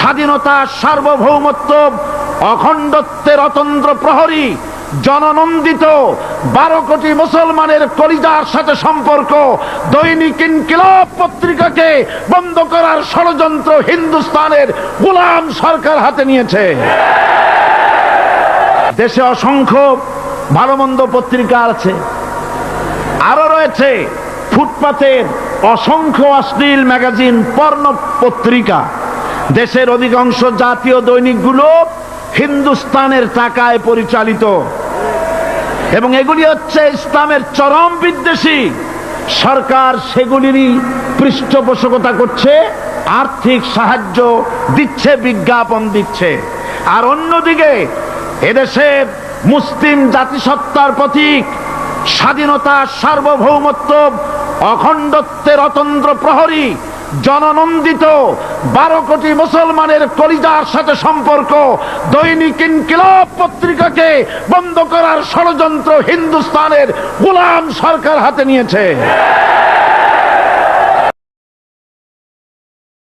স্বাধীনতা, সার্বভৌমত্ব, অখণ্ডত্বের অতন্দ্র প্রহরী, জননন্দিত 12 কোটি মুসলমানের কলিজার সাথে সম্পর্ক দৈনিক ইনকিলাব পত্রিকাকে বন্ধ করার ষড়যন্ত্র হিন্দুস্তানের গোলাম সরকার হাতে নিয়েছে। দেশে অসংখ্য ভালো মন্দ পত্রিকা আছে, আরো রয়েছে ফুটপাতের অসংখ্য অশ্লীল ম্যাগাজিন, পর্ণ পত্রিকা। দেশের অধিকাংশ জাতীয় দৈনিকগুলো হিন্দুস্তানের টাকায় পরিচালিত এবং এগুলি হচ্ছে ইসলামের চরম বিদ্বেষী। সরকার সেগুলিরই পৃষ্ঠপোষকতা করছে, আর্থিক সাহায্য দিচ্ছে, বিজ্ঞাপন দিচ্ছে। আর অন্যদিকে এদেশের মুসলিম জাতিসত্তার প্রতীক, স্বাধীনতা, সার্বভৌমত্ব, অখণ্ডত্বের অতন্দ্র প্রহরী, জননন্দিত 12 কোটি মুসলমানের কলিজার সাথে সম্পর্ক দৈনিক ইনকিলাব পত্রিকাকে বন্ধ করার ষড়যন্ত্র হিন্দুস্তানের গোলাম সরকার হাতে নিয়েছে।